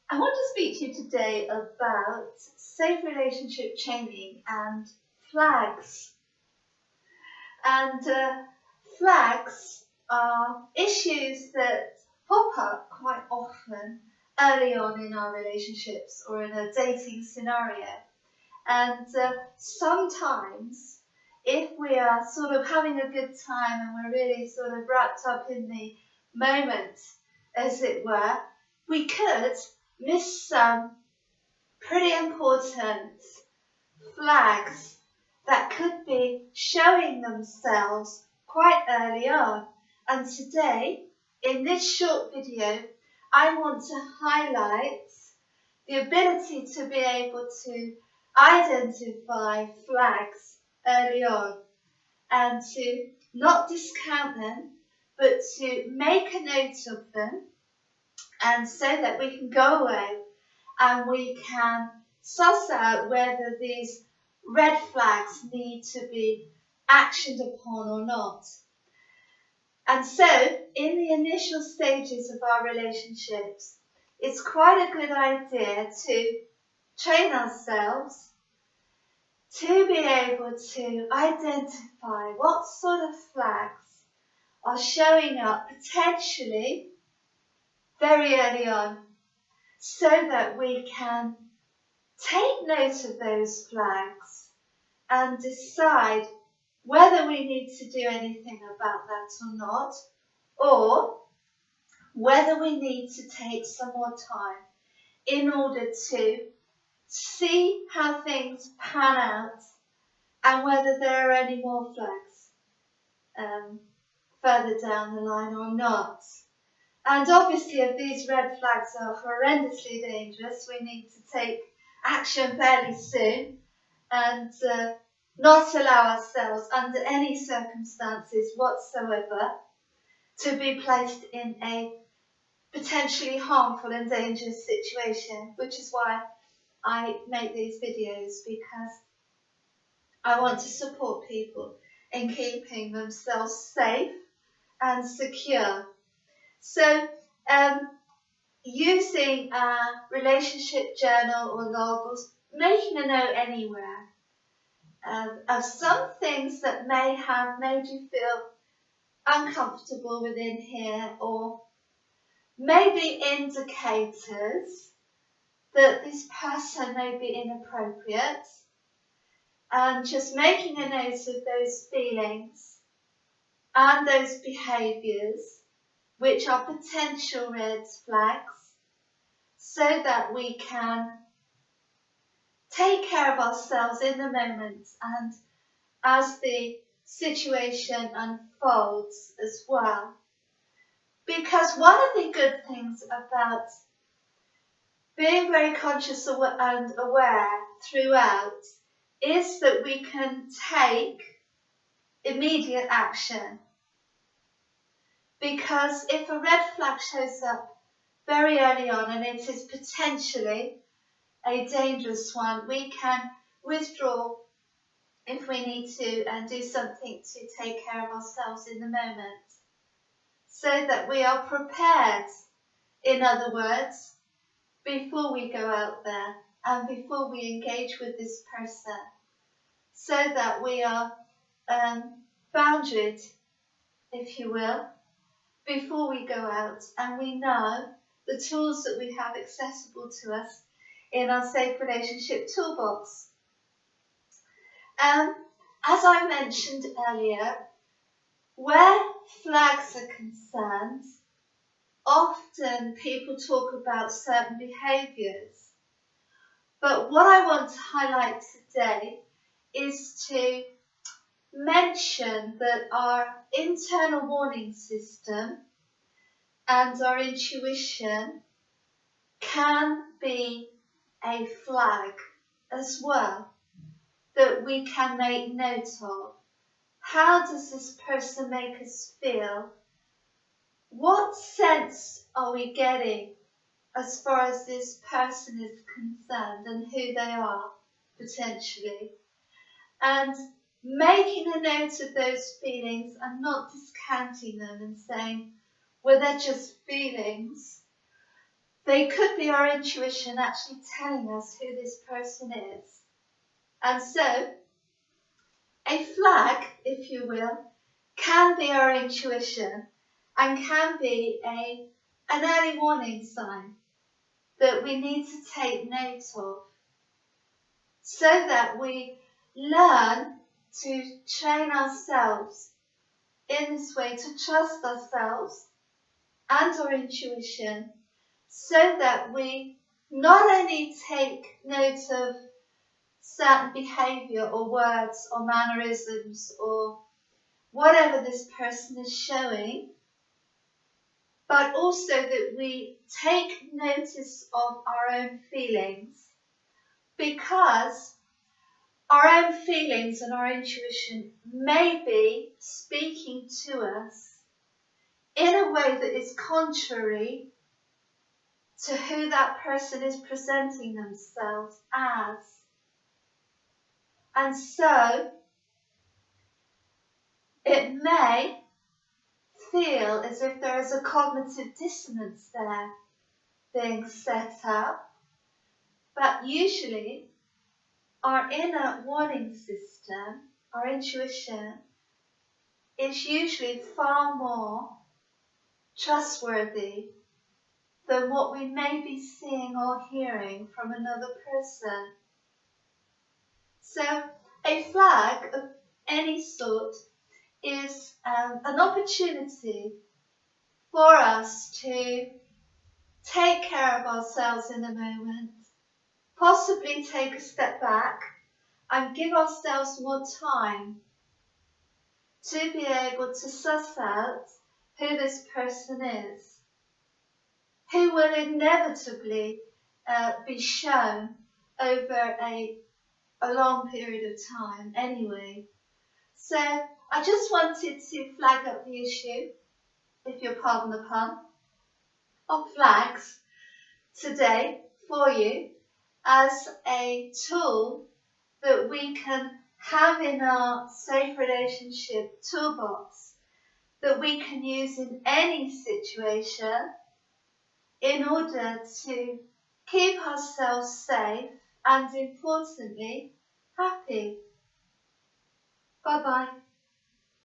I want to speak to you today about safe relationship chaining and flags. And flags are issues that pop up quite often early on in our relationships or in a dating scenario. And sometimes if we are sort of having a good time and we're really sort of wrapped up in the moment, as it were, we could miss some pretty important flags that could be showing themselves quite early on. And today, in this short video, I want to highlight the ability to be able to identify flags early on and to not discount them, but to make a note of them, and so that we can go away and we can suss out whether these red flags need to be actioned upon or not. And so, in the initial stages of our relationships, it's quite a good idea to train ourselves to be able to identify what sort of flags are showing up potentially very early on, so that we can take note of those flags and decide whether we need to do anything about that or not, or whether we need to take some more time in order to see how things pan out and whether there are any more flags further down the line or not. And obviously, if these red flags are horrendously dangerous, we need to take action fairly soon and not allow ourselves, under any circumstances whatsoever, to be placed in a potentially harmful and dangerous situation, which is why I make these videos, because I want to support people in keeping themselves safe and secure. So, using a relationship journal or log, or making a note anywhere of some things that may have made you feel uncomfortable within here, or maybe indicators that this person may be inappropriate, and just making a note of those feelings and those behaviours which are potential red flags, so that we can take care of ourselves in the moment and as the situation unfolds as well. Because one of the good things about being very conscious and aware throughout is that we can take immediate action. Because if a red flag shows up very early on and it is potentially a dangerous one, we can withdraw if we need to and do something to take care of ourselves in the moment, so that we are prepared, in other words, before we go out there and before we engage with this person, so that we are boundaried, if you will, before we go out, and we know the tools that we have accessible to us in our safe relationship toolbox. As I mentioned earlier, where flags are concerned, often people talk about certain behaviours. But what I want to highlight today is to mention that our internal warning system and our intuition can be a flag as well, that we can make note of. How does this person make us feel? What sense are we getting as far as this person is concerned and who they are, potentially? And making a note of those feelings and not discounting them and saying, well, they're just feelings. They could be our intuition actually telling us who this person is. And so, a flag, if you will, can be our intuition and can be an early warning sign that we need to take note of, so that we learn to train ourselves in this way to trust ourselves and our intuition, so that we not only take note of certain behaviour or words or mannerisms or whatever this person is showing, but also that we take notice of our own feelings, because our own feelings and our intuition may be speaking to us in a way that is contrary to who that person is presenting themselves as. And so it may feel as if there is a cognitive dissonance there being set up, but usually our inner warning system, our intuition, is usually far more trustworthy than what we may be seeing or hearing from another person. So a flag of any sort is an opportunity for us to take care of ourselves in a moment, possibly take a step back and give ourselves more time to be able to suss out who this person is, who will inevitably be shown over a long period of time anyway. So I just wanted to flag up the issue, if you'll pardon the pun, of flags today for you as a tool that we can have in our safe relationship toolbox, that we can use in any situation in order to keep ourselves safe and, importantly, happy. Bye-bye.